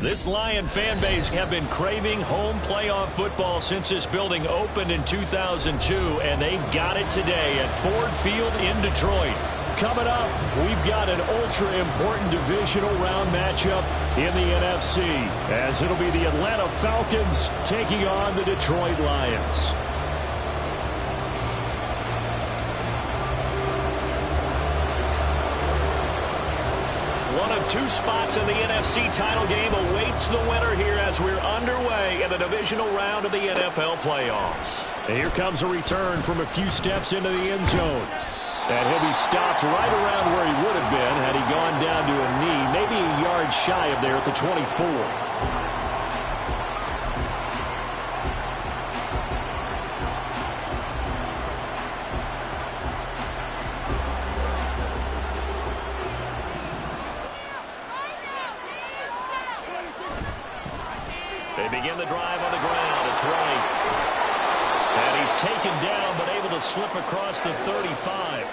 This Lion fan base have been craving home playoff football since this building opened in 2002, and they've got it today at Ford Field in Detroit. Coming up, we've got an ultra-important divisional round matchup in the NFC, as it'll be the Atlanta Falcons taking on the Detroit Lions. One of two spots in the NFC title game awaits the winner here as we're underway in the divisional round of the NFL playoffs. And here comes a return from a few steps into the end zone. And he'll be stopped right around where he would have been had he gone down to a knee, maybe a yard shy of there at the 24. They begin the drive on the ground. It's right. And he's taken down, but able to slip across the 35.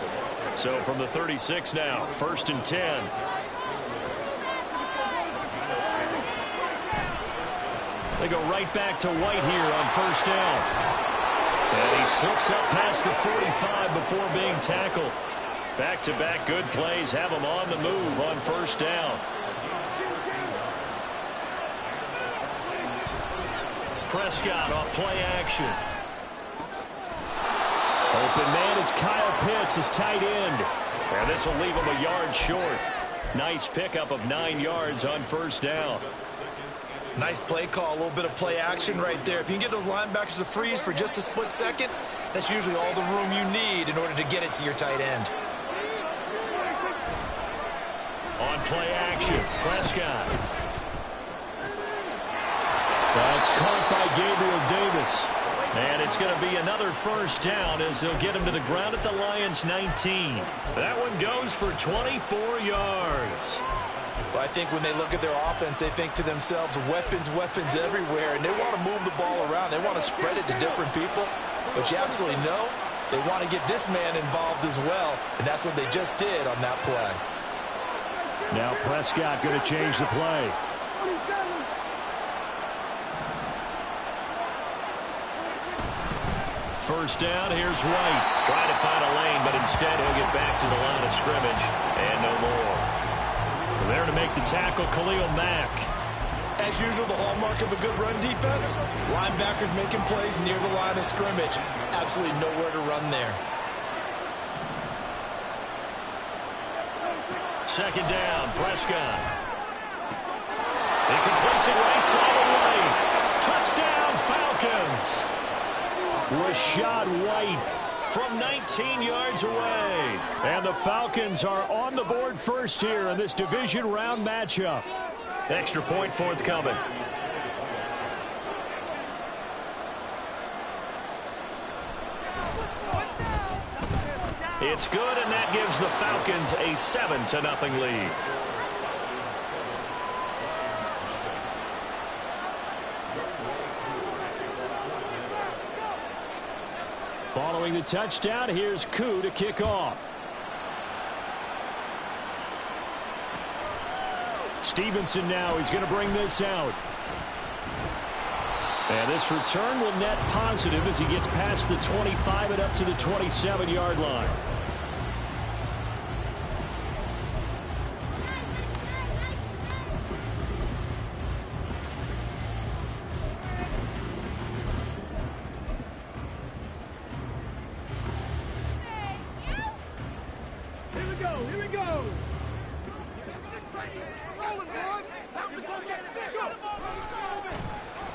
So from the 36 now, 1st and 10. They go right back to White here on 1st down. And he slips up past the 45 before being tackled. Back-to-back good plays have him on the move on 1st down. Prescott off play action. Open man is Kyle Pitts, his tight end. And this will leave him a yard short. Nice pickup of 9 yards on 1st down. Nice play call, a little bit of play action right there. If you can get those linebackers to freeze for just a split second, that's usually all the room you need in order to get it to your tight end. On play action, Prescott. That's caught by Gabriel Davis. And it's going to be another 1st down as they'll get him to the ground at the Lions' 19. That one goes for 24 yards. Well, I think when they look at their offense, they think to themselves, weapons, weapons everywhere, and they want to move the ball around. They want to spread it to different people. But you absolutely know they want to get this man involved as well, and that's what they just did on that play. Now Prescott going to change the play. First down, here's White. Trying to find a lane, but instead he'll get back to the line of scrimmage. And no more. There to make the tackle, Khalil Mack. As usual, the hallmark of a good run defense, linebackers making plays near the line of scrimmage. Absolutely nowhere to run there. 2nd down, Prescott. He completes it right side away. Touchdown, Falcons. Rashad White from 19 yards away. And the Falcons are on the board first here in this division round matchup. Extra point forthcoming. It's good, and that gives the Falcons a 7-0 lead. Following the touchdown, here's Koo to kick off. Stevenson now, he's going to bring this out. And this return will net positive as he gets past the 25 and up to the 27-yard line.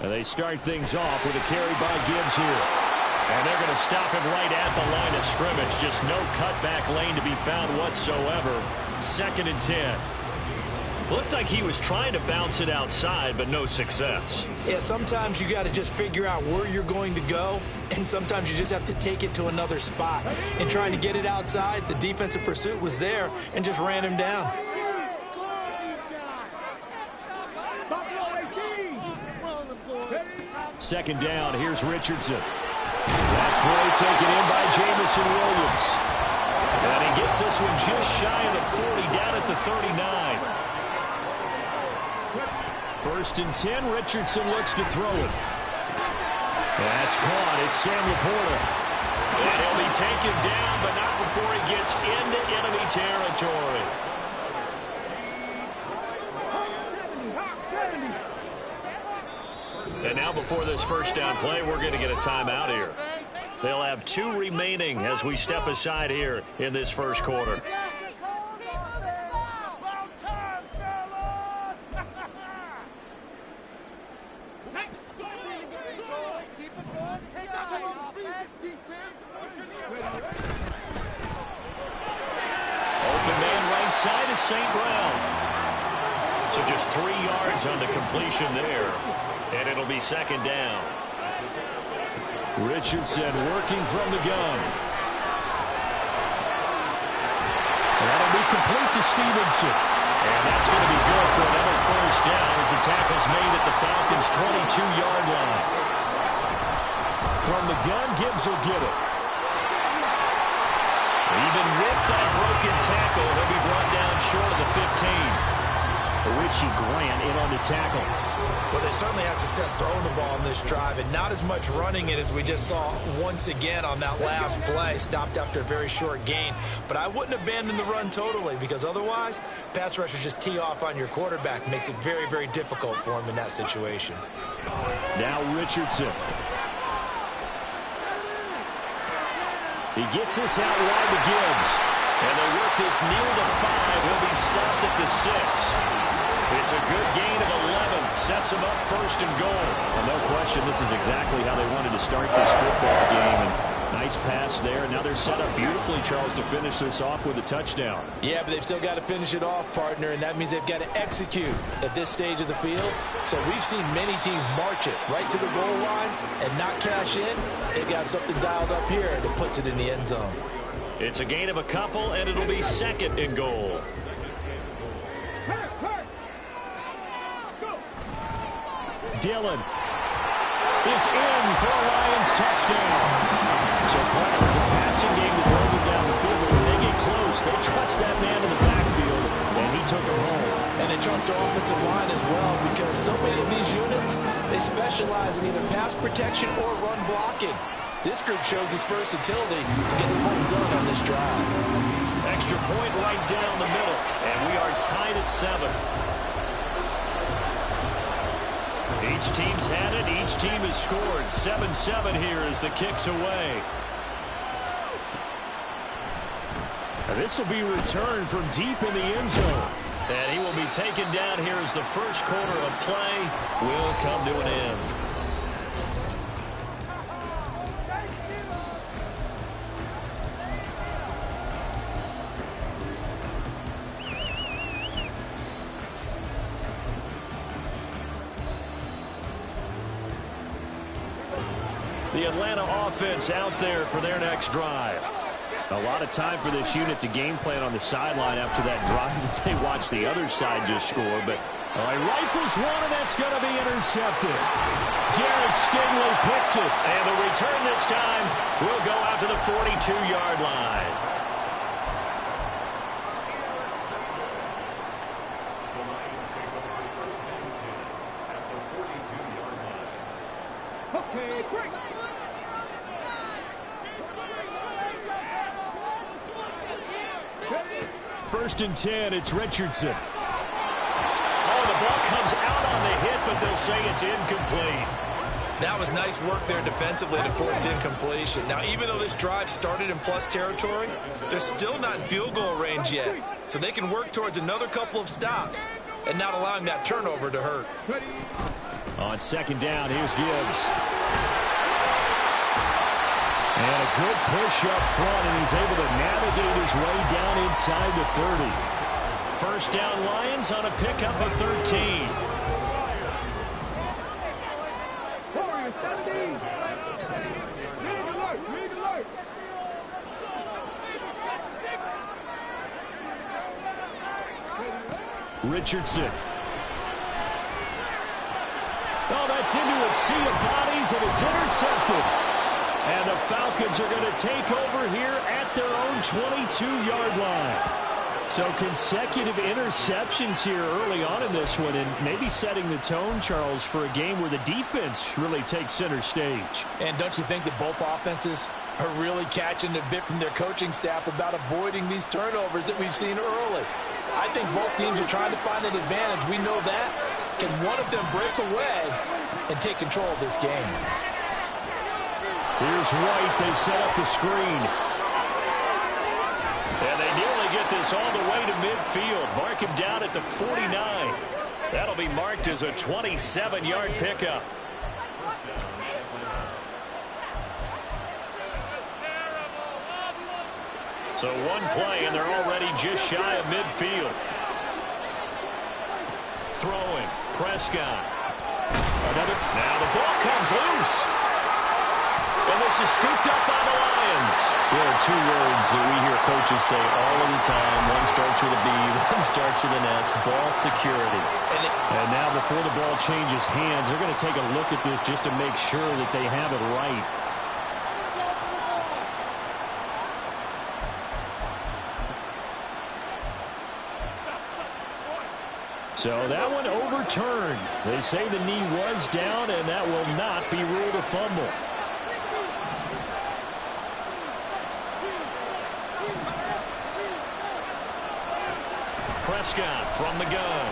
And they start things off with a carry by Gibbs here. And they're going to stop him right at the line of scrimmage. Just no cutback lane to be found whatsoever. 2nd and 10. Looked like he was trying to bounce it outside, but no success. Yeah, sometimes you got to just figure out where you're going to go, and sometimes you just have to take it to another spot. And trying to get it outside, the defensive pursuit was there and just ran him down. Second down, here's Richardson. That throw taken in by Jamison Williams. And he gets this one just shy of the 40, down at the 39. First and 10, Richardson looks to throw it. That's caught. It's Sam Laporta. And he'll be taken down, but not before he gets into enemy territory. And now before this first down play, we're going to get a timeout here. They'll have 2 remaining as we step aside here in this first quarter. Open man right side is St. Brown. So just 3 yards on the completion there. And it'll be second down. Richardson working from the gun. That'll be complete to Stevenson. And that's going to be good for another first down as the tackle's made at the Falcons' 22-yard line. From the gun, Gibbs will get it. Even with that broken tackle, he'll be brought down short of the 15. Richie Grant in on the tackle. Well, they certainly had success throwing the ball on this drive and not as much running it as we just saw once again on that last play. Stopped after a very short gain. But I wouldn't abandon the run totally because otherwise, pass rushers just tee off on your quarterback. Makes it very, very difficult for him in that situation. Now Richardson. He gets this out wide to Gibbs. And they work this near the 5. He'll be stopped at the 6. It's a good gain of 11. Sets him up first and goal. Well, no question, this is exactly how they wanted to start this football game. And nice pass there. Now they're set up beautifully, Charles, to finish this off with a touchdown. Yeah, but they've still got to finish it off, partner, and that means they've got to execute at this stage of the field. So we've seen many teams march it right to the goal line and not cash in. They've got something dialed up here that puts it in the end zone. It's a gain of a couple, and it'll be second and goal. Dillon is in for a Lions touchdown. So far, it was a passing game that drove him down the field. But when they get close, they trust that man in the backfield, and he took him home. And they trust their offensive line as well because so many of these units, they specialize in either pass protection or run blocking. This group shows its versatility to get the home done on this drive. Extra point right down the middle, and we are tied at 7. Each team's had it. Each team has scored. 7-7 here as the kick's away. And this will be returned from deep in the end zone. And he will be taken down here as the first quarter of play will come to an end. The Atlanta offense out there for their next drive. A lot of time for this unit to game plan on the sideline after that drive that they watched the other side just score. But he rifles one, and that's going to be intercepted. Jared Stingley picks it. And the return this time will go out to the 42-yard line. Okay, great. First and 10, it's Richardson. Oh, the ball comes out on the hit, but they'll say it's incomplete. That was nice work there defensively to force incompletion. Now, even though this drive started in plus territory, they're still not in field goal range yet. So they can work towards another couple of stops and not allowing that turnover to hurt. On second down, here's Gibbs. And a good push up front, and he's able to navigate his way down inside the 30. First down, Lions on a pickup of 13. Richardson. Oh, that's into a sea of bodies, and it's intercepted. And the Falcons are going to take over here at their own 22-yard line. So consecutive interceptions here early on in this one, and maybe setting the tone, Charles, for a game where the defense really takes center stage. And don't you think that both offenses are really catching a bit from their coaching staff about avoiding these turnovers that we've seen early? I think both teams are trying to find an advantage. We know that. Can one of them break away and take control of this game? Here's White. They set up the screen. And they nearly get this all the way to midfield. Mark him down at the 49. That'll be marked as a 27-yard pickup. So one play, and they're already just shy of midfield. Throwing. Prescott. Another. Now the ball comes loose. And this is scooped up by the Lions. There are two words that we hear coaches say all of the time. One starts with a B, one starts with an S. Ball security. And now before the ball changes hands, they're going to take a look at this just to make sure that they have it right. So that one overturned. They say the knee was down, and that will not be ruled a fumble. Prescott from the gun.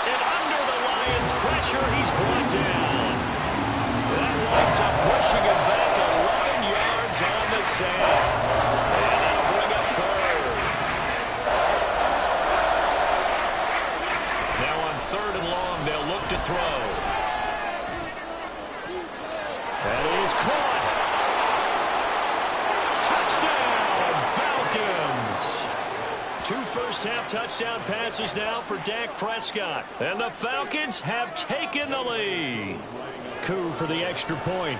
And under the Lions' pressure, he's brought down. That winds up pushing him back 11 yards on the sack. And that'll bring up third. Now on 3rd and long, they'll look to throw. That is caught. Touchdown, Falcons. 2 first-half touchdown passes now for Dak Prescott. And the Falcons have taken the lead. Coup for the extra point.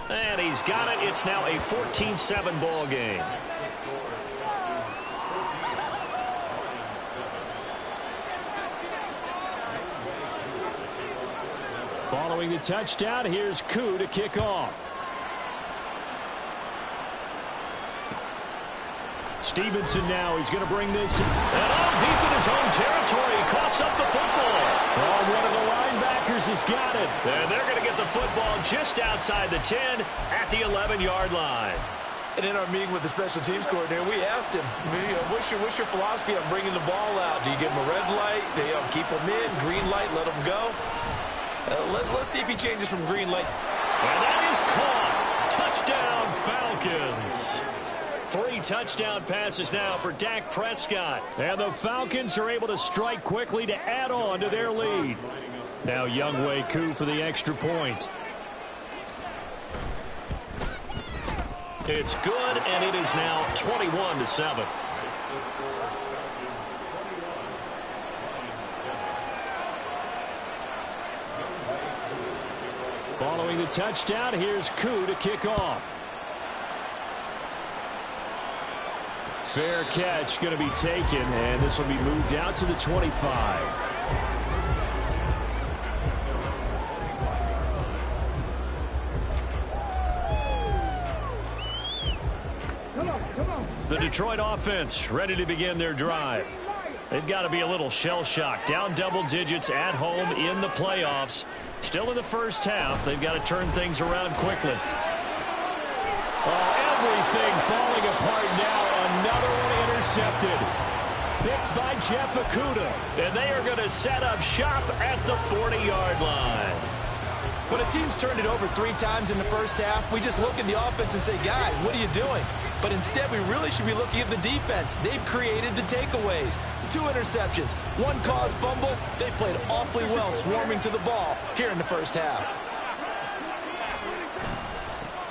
And he's got it. It's now a 14-7 ball game. Following the touchdown, here's Coup to kick off. Stevenson now, he's going to bring this in. And all deep in his own territory, he coughs up the football. Oh, one of the linebackers has got it. And they're going to get the football just outside the 10 at the 11-yard line. And in our meeting with the special teams coordinator, we asked him, what's your philosophy on bringing the ball out? Do you give him a red light? Do you keep him in? Green light, let him go? Let's see if he changes from green light. And that is caught. Touchdown, Falcons. 3 touchdown passes now for Dak Prescott. And the Falcons are able to strike quickly to add on to their lead. Now Younghoe Koo for the extra point. It's good, and it is now 21-7. Following the touchdown, here's Koo to kick off. Fair catch going to be taken, and this will be moved out to the 25. The Detroit offense ready to begin their drive. They've got to be a little shell-shocked. Down double digits at home in the playoffs. Still in the first half. They've got to turn things around quickly. Oh, everything falling apart now. Another one intercepted. Picked by Jeff Okudah. And they are going to set up shop at the 40-yard line. When a team's turned it over 3 times in the first half, we just look at the offense and say, guys, what are you doing? But instead, we really should be looking at the defense. They've created the takeaways. 2 interceptions, 1 caused fumble. They played awfully well swarming to the ball here in the first half.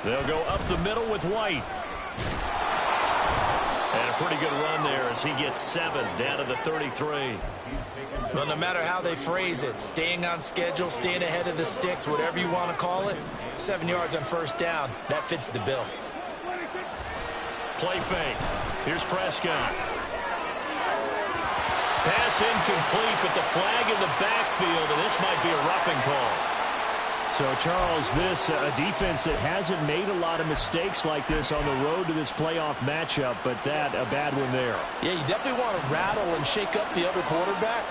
They'll go up the middle with White. And a pretty good run there as he gets 7 down to the 33. Well, no matter how they phrase it, staying on schedule, staying ahead of the sticks, whatever you want to call it, 7 yards on first down, that fits the bill. Play fake. Here's Prescott. Pass incomplete, but the flag in the backfield, and this might be a roughing call. So, Charles, this a defense that hasn't made a lot of mistakes like this on the road to this playoff matchup, but that a bad one there. Yeah, you definitely want to rattle and shake up the other quarterback,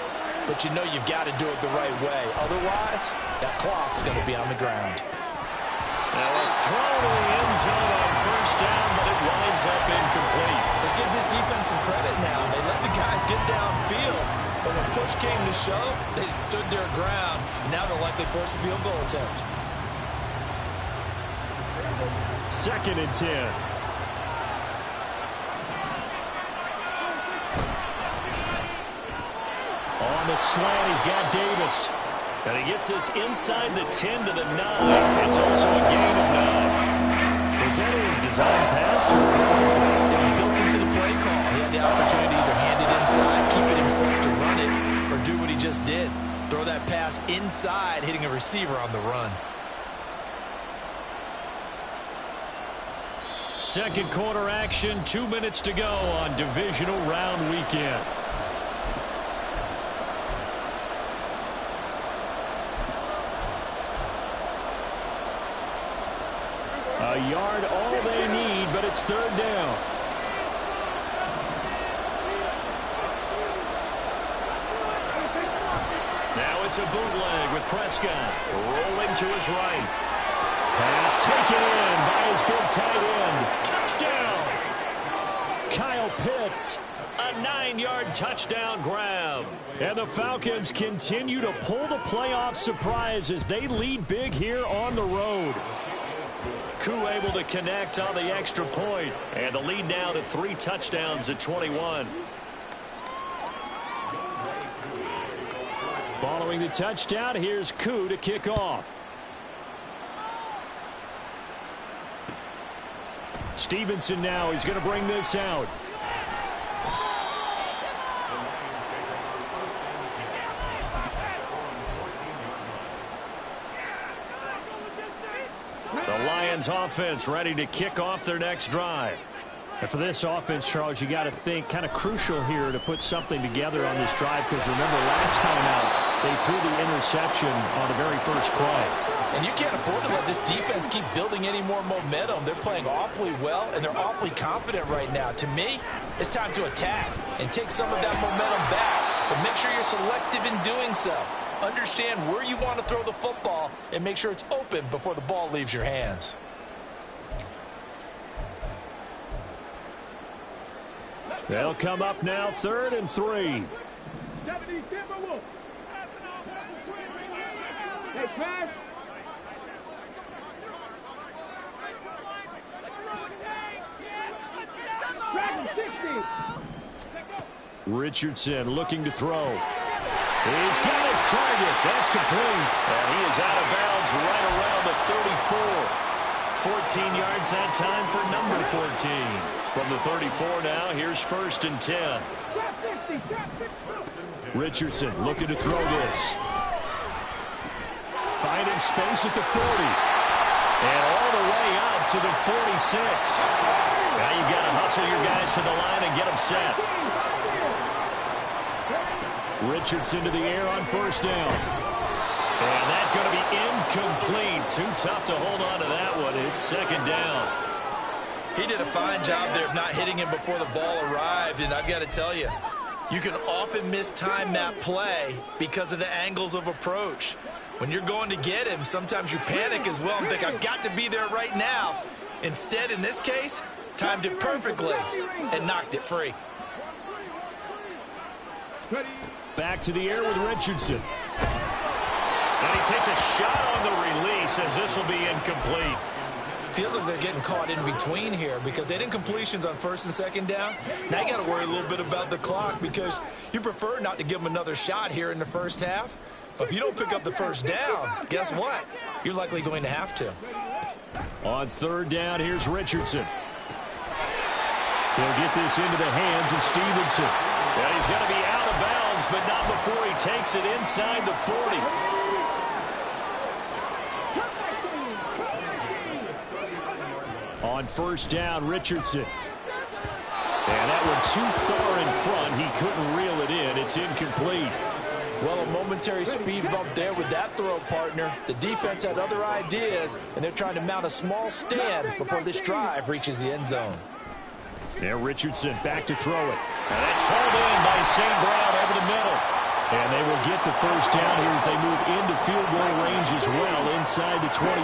but you know you've got to do it the right way. Otherwise, that clock's going to be on the ground. Now a throw to the end zone on first down, but it winds up incomplete. Let's give this defense some credit now. They let the guys get downfield, but when push came to shove, they stood their ground. And now they'll likely force a field goal attempt. 2nd and 10. On the slant, he's got Davis. And he gets this inside the 10 to the 9. It's also a gain of 9. Was that a design pass, or what was that? It was built into the play call. He had the opportunity to either hand it inside, keep it himself to run it, or do what he just did. Throw that pass inside, hitting a receiver on the run. Second quarter action, 2 minutes to go on divisional round weekend. A yard all they need, but it's 3rd down. Now it's a bootleg with Prescott rolling to his right. Pass taken in by his big tight end. Touchdown! Kyle Pitts, a 9-yard touchdown grab. And the Falcons continue to pull the playoff surprise as they lead big here on the road. Koo able to connect on the extra point. And the lead now to 3 touchdowns at 21. Following the touchdown, here's Koo to kick off. Stevenson now, he's going to bring this out. The Lions offense ready to kick off their next drive. And for this offense, Charles, you got to think kind of crucial here to put something together on this drive, because remember last time out they threw the interception on the very first play. And you can't afford to let this defense keep building any more momentum. They're playing awfully well, and they're awfully confident right now. To me, it's time to attack and take some of that momentum back. But make sure you're selective in doing so. Understand where you want to throw the football and make sure it's open before the ball leaves your hands. They'll come up now, 3rd and 3. Richardson looking to throw. He's got his target. That's complete. And he is out of bounds right around the 34. 14 yards that time for number 14. From the 34 now, here's 1st and 10. Richardson looking to throw this. Finding space at the 40. And all the way out to the 46. Now you've got to hustle your guys to the line and get them set. Richardson to the air on 1st down. And that's going to be incomplete. Too tough to hold on to that one. It's 2nd down. He did a fine job there of not hitting him before the ball arrived, and I've got to tell you, you can often mistime that play because of the angles of approach. When you're going to get him, sometimes you panic as well and think, I've got to be there right now. Instead, in this case, timed it perfectly and knocked it free. Back to the air with Richardson. And he takes a shot on the release as this will be incomplete. Feels like they're getting caught in between here because they did incompletions on 1st and 2nd down. Now you got to worry a little bit about the clock because you prefer not to give them another shot here in the first half. But if you don't pick up the 1st down, guess what? You're likely going to have to. On 3rd down, here's Richardson. He'll get this into the hands of Stevenson. Yeah, he's going to be out of bounds, but not before he takes it inside the 40. On 1st down, Richardson. And that one too far in front. He couldn't reel it in. It's incomplete. Well, a momentary speed bump there with that throw, partner. The defense had other ideas, and they're trying to mount a small stand before this drive reaches the end zone. There, Richardson back to throw it. And that's hauled in by St. Brown over the middle. And they will get the first down here as they move into field goal range as well, inside the 25.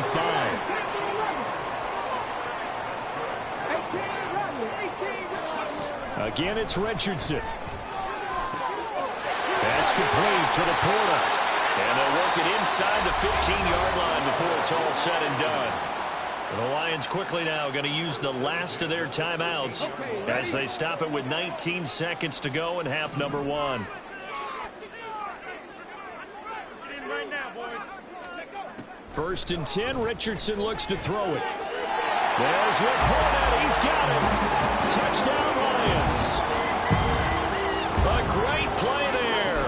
Again, it's Richardson. That's complete to Laporta. And they'll work it inside the 15-yard line before it's all said and done. The Lions quickly now going to use the last of their timeouts as they stop it with 19 seconds to go in half number 1. First and 10, Richardson looks to throw it. There's Laporta. He's got it. Touchdown, Lions. A great play there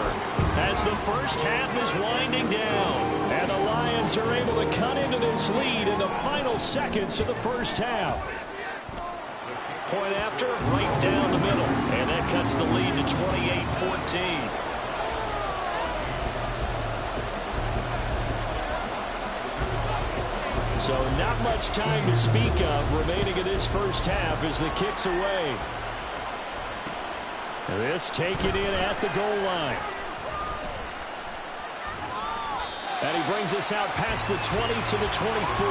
as the first half is winding down. And the Lions are able to cut into this lead in the final seconds of the first half. Point after, right down the middle. And that cuts the lead to 28-14. So not much time to speak of remaining in this first half as the kick's away. This taken in at the goal line. And he brings us out past the 20 to the 24.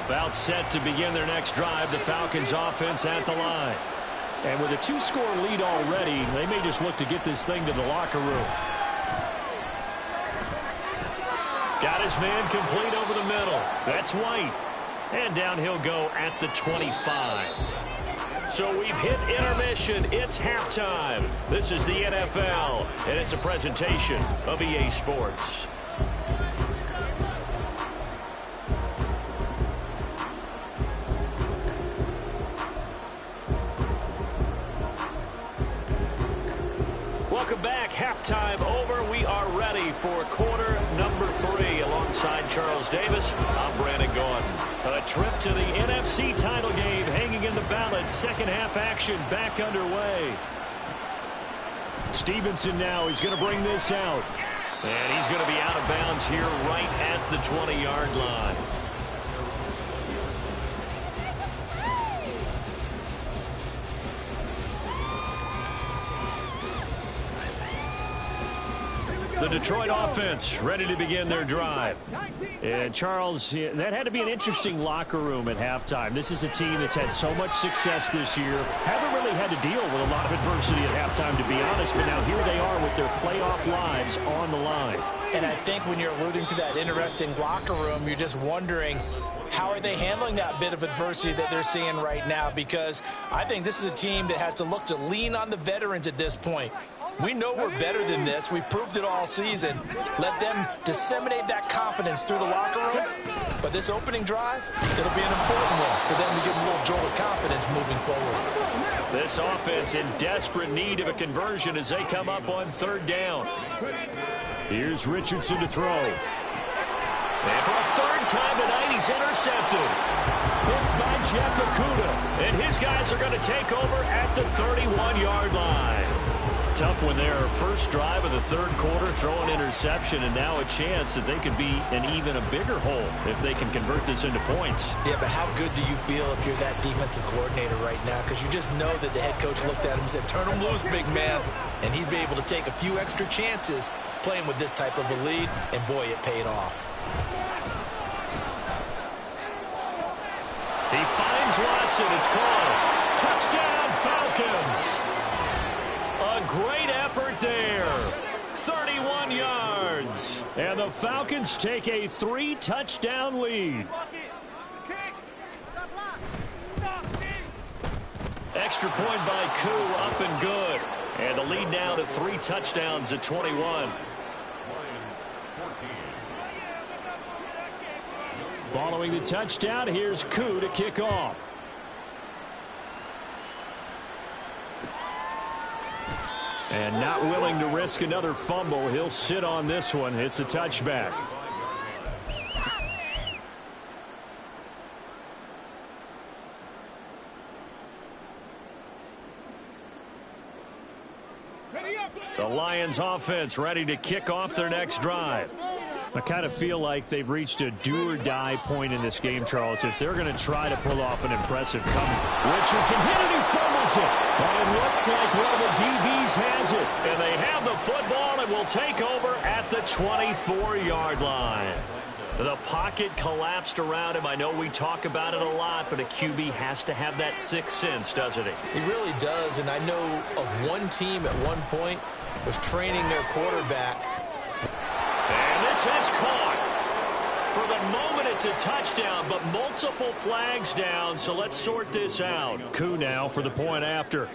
About set to begin their next drive, the Falcons offense at the line. And with a 2-score lead already, they may just look to get this thing to the locker room. Got his man complete over the middle. That's White. And down he'll go at the 25. So we've hit intermission. It's halftime. This is the NFL, and it's a presentation of EA Sports. Welcome back. Halftime over. We are ready for quarter number 3. Alongside Charles Davis, I'm Brandon Gordon. A trip to the NFC title game hanging in the balance. Second half action back underway. Stevenson now is going to bring this out. And he's going to be out of bounds here right at the 20-yard line. The Detroit offense ready to begin their drive. And Charles, that had to be an interesting locker room at halftime. This is a team that's had so much success this year. Haven't really had to deal with a lot of adversity at halftime, to be honest. But now here they are with their playoff lives on the line. And I think when you're alluding to that interesting locker room, you're just wondering, how are they handling that bit of adversity that they're seeing right now? Because I think this is a team that has to look to lean on the veterans at this point. We know we're better than this. We've proved it all season. Let them disseminate that confidence through the locker room. But this opening drive, it'll be an important one for them to give them a little jolt of confidence moving forward. This offense in desperate need of a conversion as they come up on third down. Here's Richardson to throw. And for a third time tonight, he's intercepted. Picked by Jeff Okudah. And his guys are going to take over at the 31-yard line. Tough one there. First drive of the third quarter, throw an interception, and now a chance that they could be in even a bigger hole if they can convert this into points. Yeah, but how good do you feel if you're that defensive coordinator right now? Because you just know that the head coach looked at him and said, turn him loose, big man. And he'd be able to take a few extra chances playing with this type of a lead, and boy, it paid off. He finds Watson. It's called. Touchdown, Falcons. A great effort there. 31 yards. And the Falcons take a 3-touchdown lead. Extra point by Koo, up and good. And the lead now to 3 touchdowns at 21. Following the touchdown, here's Koo to kick off. And not willing to risk another fumble. He'll sit on this one. It's a touchback. The Lions offense ready to kick off their next drive. I kind of feel like they've reached a do-or-die point in this game, Charles, if they're going to try to pull off an impressive comeback. Richardson hit it, he fumbles it. And it looks like one of the DBs has it. And they have the football and will take over at the 24-yard line. The pocket collapsed around him. I know we talk about it a lot, but a QB has to have that sixth sense, doesn't he? He really does, and I know of one team at one point was training their quarterback. And this is caught. For the moment, it's a touchdown, but multiple flags down, so let's sort this out. Coup now for the point after.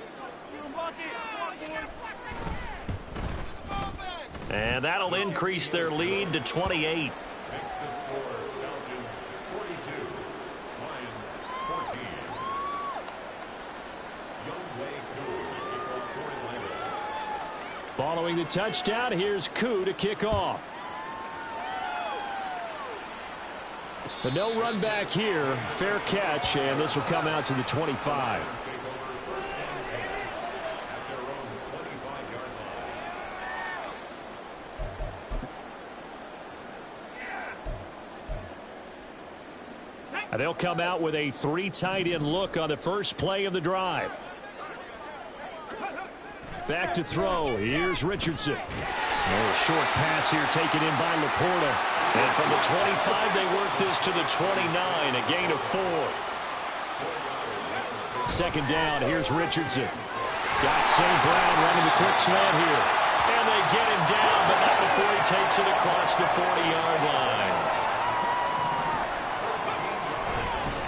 And that'll increase their lead to 28. Following the touchdown, here's Coup to kick off. But no run back here. Fair catch, and this will come out to the 25. And they'll come out with a 3 tight end look on the first play of the drive. Back to throw. Here's Richardson. A short pass here taken in by Laporta. And from the 25, they work this to the 29, a gain of 4. Second down, here's Richardson. Got St. Brown running the quick slant here. And they get him down, but not before he takes it across the 40-yard line.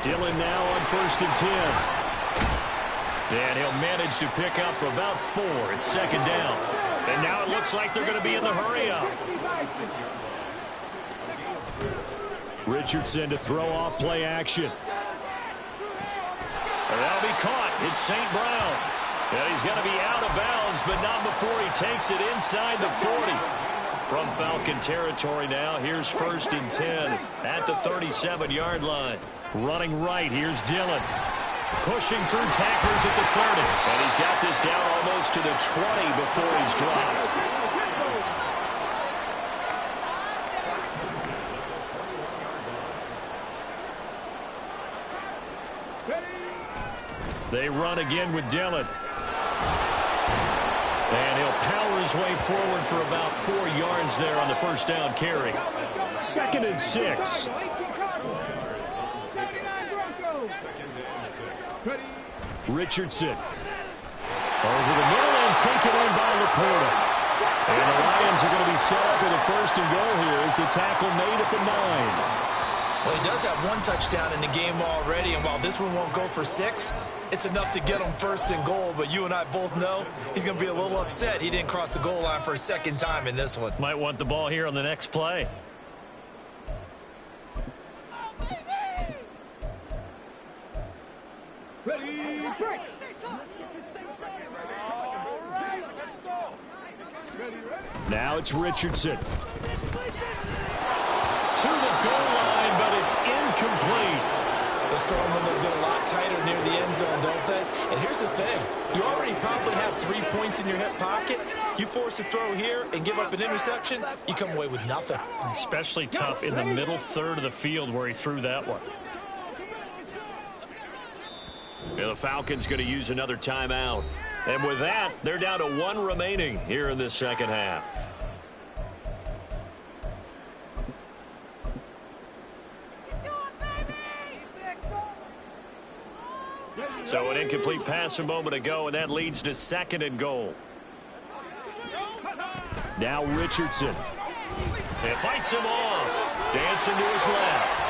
Dillon now on 1st and 10. And he'll manage to pick up about 4. It's second down. And now it looks like they're going to be in the hurry-up. Richardson to throw off play action. And that'll be caught. It's St. Brown. And he's going to be out of bounds, but not before he takes it inside the 40. From Falcon territory now, here's 1st and 10 at the 37-yard line. Running right, here's Dillon. Pushing through tacklers at the 30. And he's got this down almost to the 20 before he's dropped. They run again with Dillon. And he'll power his way forward for about 4 yards there on the first down carry. 2nd and 6. Richardson. Over the middle and taken in by Laporta. And the Lions are going to be set up with a 1st and goal here as the tackle made at the 9. Well, he does have 1 touchdown in the game already, and while this one won't go for 6, it's enough to get him 1st and goal. But you and I both know he's going to be a little upset he didn't cross the goal line for a 2nd time in this one. Might want the ball here on the next play. Now it's Richardson. To the goal line, but it's incomplete. Those throwing windows get a lot tighter near the end zone, don't they? And here's the thing. You already probably have 3 points in your hip pocket. You force a throw here and give up an interception, you come away with nothing. Especially tough in the middle third of the field where he threw that one. The Falcons going to use another timeout. And with that, they're down to 1 remaining here in this second half. So an incomplete pass a moment ago, and that leads to 2nd and goal. Now Richardson. And fights him off. Dancing to his left.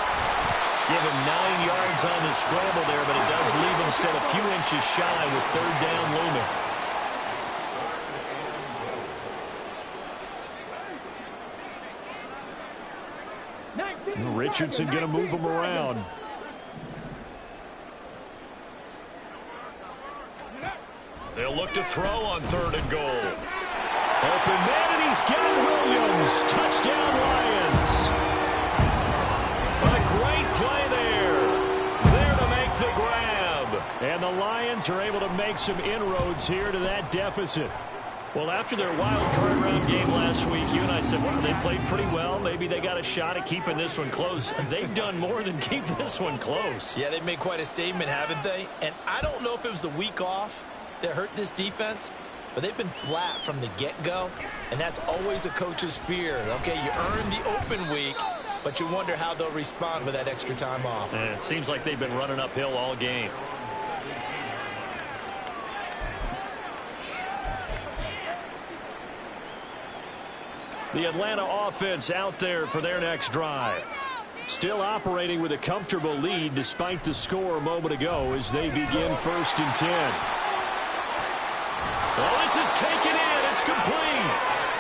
Give him 9 yards on the scramble there, but it does leave him still a few inches shy with 3rd down looming. Richardson going to move him around. They'll look to throw on 3rd and goal. Open man, and he's getting Williams. Touchdown, Lions. A great play there. There to make the grab. And the Lions are able to make some inroads here to that deficit. Well, after their wild card round game last week, you and I said, well, they played pretty well. Maybe they got a shot at keeping this one close. They've done more than keep this one close. Yeah, they've made quite a statement, haven't they? And I don't know if it was the week off that hurt this defense, but they've been flat from the get-go, and that's always a coach's fear. Okay, you earn the open week, but you wonder how they'll respond with that extra time off. And it seems like they've been running uphill all game. The Atlanta offense out there for their next drive. Still operating with a comfortable lead despite the score a moment ago as they begin 1st and 10. Well, this is taken in. It's complete.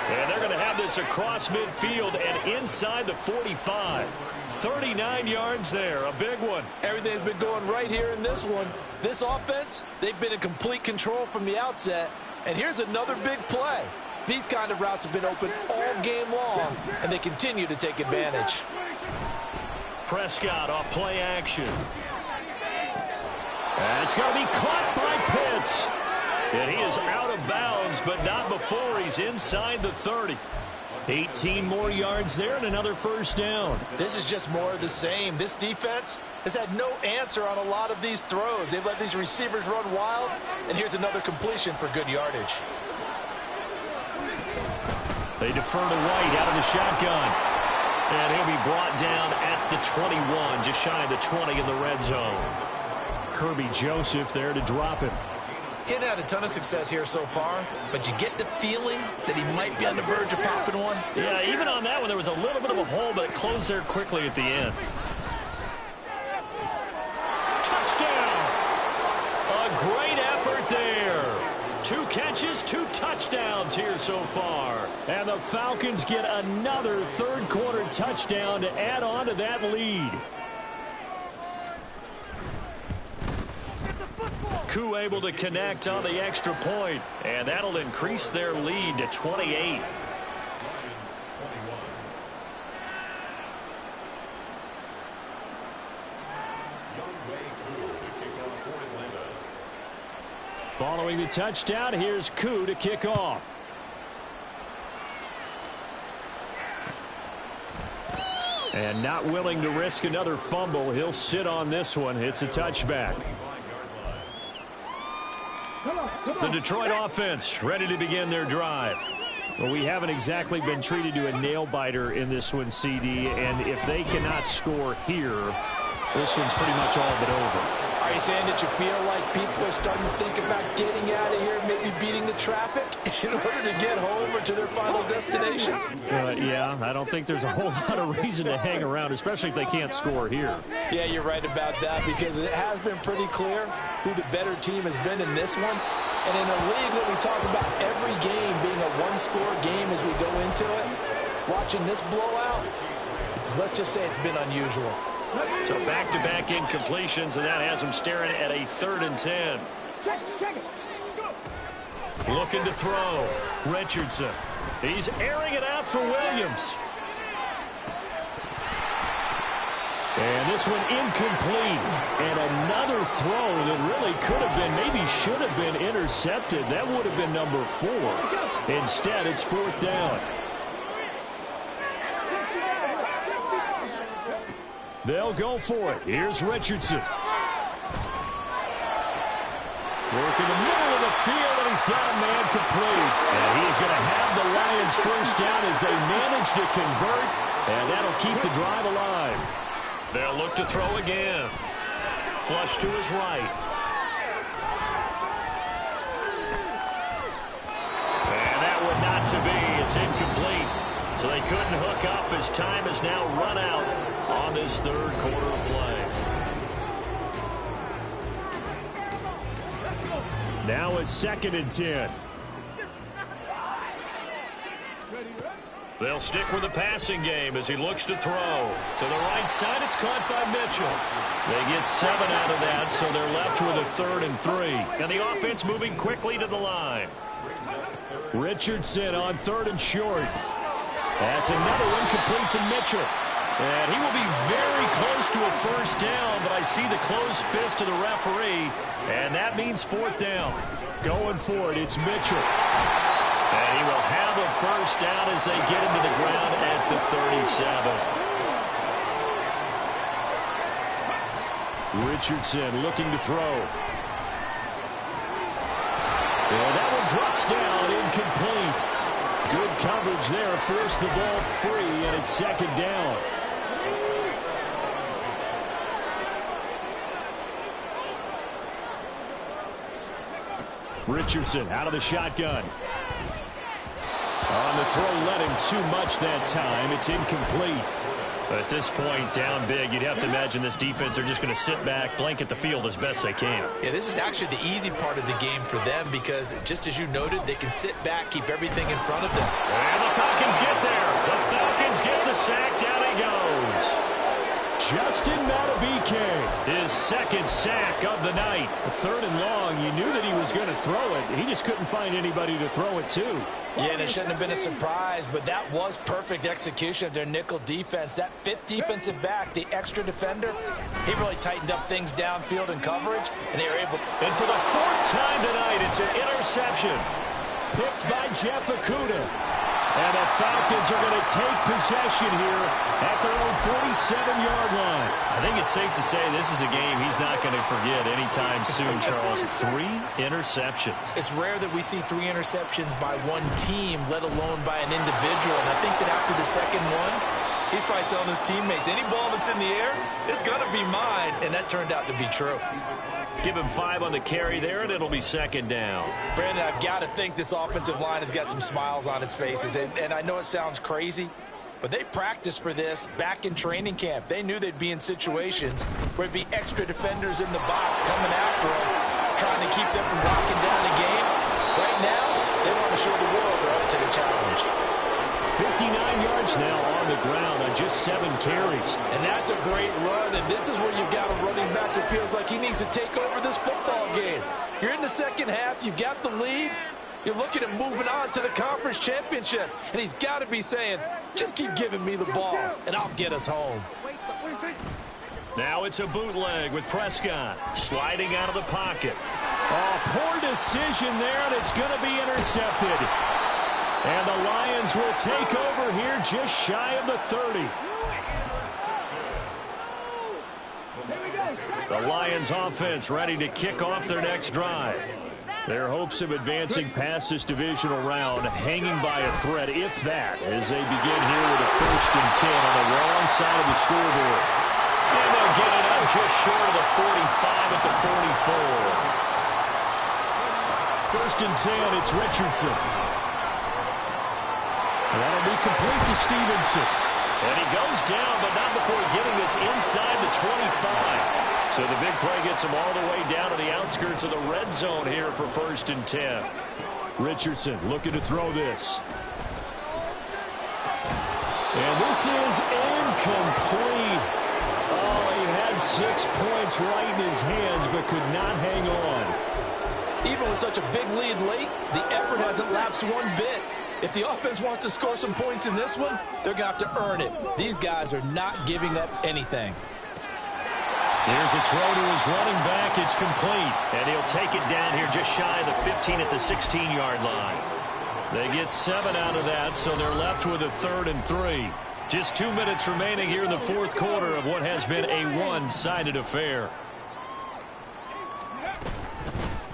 And they're going to have this across midfield and inside the 45. 39 yards there. A big one. Everything's been going right here in this one. This offense, they've been in complete control from the outset. And here's another big play. These kind of routes have been open all game long, and they continue to take advantage. Prescott off play action. And it's going to be caught by Pitts. And he is out of bounds, but not before he's inside the 30. 18 more yards there and another 1st down. This is just more of the same. This defense has had no answer on a lot of these throws. They've let these receivers run wild, and here's another completion for good yardage. They defer to White out of the shotgun. And he'll be brought down at the 21, just shy of the 20 in the red zone. Kirby Joseph there to drop it. He hadn't had a ton of success here so far, but you get the feeling that he might be on the verge of popping one. Yeah, even on that one, there was a little bit of a hole, but it closed there quickly at the end. Touchdown! A great effort there. 2 catches, 2 touchdowns here so far. And the Falcons get another 3rd quarter touchdown to add on to that lead. Koo able to connect on the extra point, and that'll increase their lead to 28. Following the touchdown, here's Koo to kick off. And not willing to risk another fumble, he'll sit on this one. It's a touchback. The Detroit offense ready to begin their drive. Well, we haven't exactly been treated to a nail-biter in this one, CD, and if they cannot score here, this one's pretty much all but over. Are you saying that you feel like people are starting to think about getting out of here, maybe beating the traffic in order to get home or to their final destination? Yeah, I don't think there's a whole lot of reason to hang around, especially if they can't score here. Yeah, you're right about that, because it has been pretty clear who the better team has been in this one. And in a league that we talk about every game being a one-score game as we go into it, watching this blowout, let's just say it's been unusual. So back-to-back incompletions, and that has them staring at a 3rd and 10. Looking to throw. Richardson. He's airing it out for Williams. And this one incomplete. And another throw that really could have been, maybe should have been intercepted. That would have been number 4. Instead, it's 4th down. They'll go for it. Here's Richardson. Working the middle of the field, and he's got a man complete. And he is going to have the Lions 1st down as they manage to convert, and that'll keep the drive alive. They'll look to throw again. Flush to his right. And that one not to be. It's incomplete. So they couldn't hook up as time has now run out on this 3rd quarter of play. Now a 2nd and 10. They'll stick with the passing game as he looks to throw. To the right side, it's caught by Mitchell. They get 7 out of that, so they're left with a 3rd and 3. And the offense moving quickly to the line. Richardson on 3rd and short. That's another one complete to Mitchell. And he will be very close to a 1st down, but I see the closed fist of the referee, and that means 4th down. Going for it, it's Mitchell. And he will have a first down as they get into the ground at the 37. Richardson looking to throw. And that one drops down, incomplete. Good coverage there, forced the ball free, and it's second down. Richardson out of the shotgun. On the throw, led him too much that time. It's incomplete. At this point, down big, you'd have to imagine this defense are just going to sit back, blanket the field as best they can. Yeah, this is actually the easy part of the game for them because, just as you noted, they can sit back, keep everything in front of them. And the Falcons get there. The Falcons get the sack. Down he goes. Justin Madubuike, his second sack of the night. Third and long, you knew that he was going to throw it. He just couldn't find anybody to throw it to. Yeah, and it shouldn't have been a surprise, but that was perfect execution of their nickel defense. That fifth defensive back, the extra defender, he really tightened up things downfield in coverage, and they were able. And for the fourth time tonight, it's an interception. Picked by Jeff Okudah. And the Falcons are going to take possession here at their own 47-yard line. I think it's safe to say this is a game he's not going to forget anytime soon, Charles. 3 interceptions. It's rare that we see 3 interceptions by one team, let alone by an individual. And I think that after the second one, he's probably telling his teammates, any ball that's in the air, it's going to be mine. And that turned out to be true. Give him 5 on the carry there, and it'll be second down. Brandon, I've got to think this offensive line has got some smiles on its faces. And I know it sounds crazy, but they practiced for this back in training camp. They knew they'd be in situations where it'd be extra defenders in the box coming after them, trying to keep them from locking down the game. Right now, they want to show the world they're up to the challenge. 59 yards now on the ground on just 7 carries. And that's a great run, and this is where you've got a running back who feels like he needs to take over this football game. You're in the second half, you've got the lead, you're looking at moving on to the conference championship, and he's got to be saying, just keep giving me the ball, and I'll get us home. Now it's a bootleg with Prescott sliding out of the pocket. Oh, poor decision there, and it's going to be intercepted. And the Lions will take over here just shy of the 30. The Lions offense ready to kick off their next drive. Their hopes of advancing past this divisional round hanging by a thread, if that, as they begin here with a 1st and 10 on the wrong side of the scoreboard. And they'll get it up just short of the 45 at the 44. 1st and 10, it's Richardson. That'll be complete to Stevenson. And he goes down, but not before getting this inside the 25. So the big play gets him all the way down to the outskirts of the red zone here for 1st and 10. Richardson looking to throw this. And this is incomplete. Oh, he had 6 points right in his hands, but could not hang on. Even with such a big lead late, the effort hasn't lapsed one bit. If the offense wants to score some points in this one, they're going to have to earn it. These guys are not giving up anything. Here's a throw to his running back. It's complete. And he'll take it down here just shy of the 15 at the 16-yard line. They get 7 out of that, so they're left with a 3rd and 3. Just 2 minutes remaining here in the 4th quarter of what has been a one-sided affair.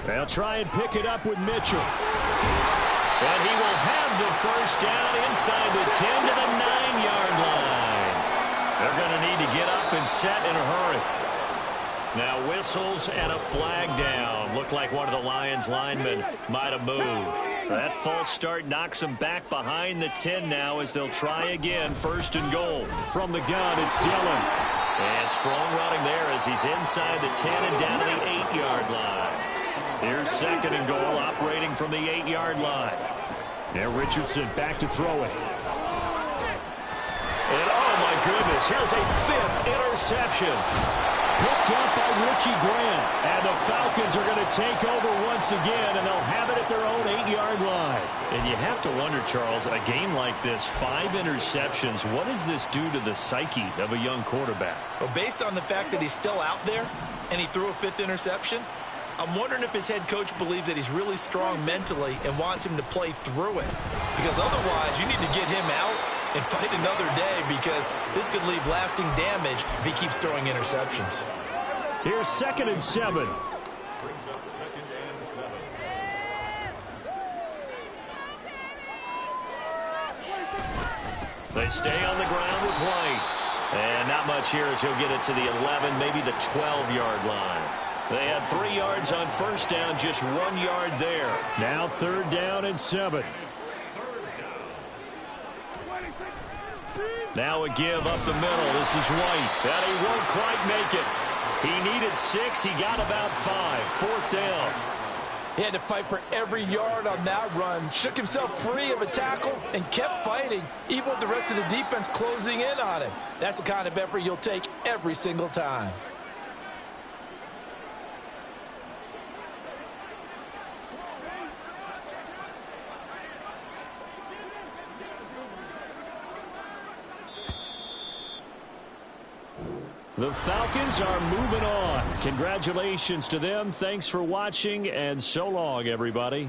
They'll try and pick it up with Mitchell. And he will have the first down inside the 10 to the 9-yard line. They're going to need to get up and set in a hurry. Now whistles and a flag down. Looked like one of the Lions linemen might have moved. That false start knocks them back behind the 10 now as they'll try again. 1st and goal. From the gun, it's Dillon. And strong running there as he's inside the 10 and down to the 8-yard line. Here's 2nd and goal, operating from the 8-yard line. Now Richardson back to throw it. And oh my goodness, here's a 5th interception. Picked up by Richie Grant. And the Falcons are going to take over once again, and they'll have it at their own 8-yard line. And you have to wonder, Charles, a game like this, 5 interceptions, what does this do to the psyche of a young quarterback? Well, based on the fact that he's still out there and he threw a 5th interception, I'm wondering if his head coach believes that he's really strong mentally and wants him to play through it. Because otherwise, you need to get him out and fight another day, because this could leave lasting damage if he keeps throwing interceptions. Here's 2nd and 7. Brings up 2nd and 7. They stay on the ground with White. And not much here as he'll get it to the 11, maybe the 12-yard line. They had 3 yards on first down, just 1 yard there. Now 3rd down and 7. Now a give up the middle. This is White. And he won't quite make it. He needed 6. He got about 5. 4th down. He had to fight for every yard on that run. Shook himself free of a tackle and kept fighting, even with the rest of the defense closing in on him. That's the kind of effort you'll take every single time. The Falcons are moving on. Congratulations to them. Thanks for watching, and so long, everybody.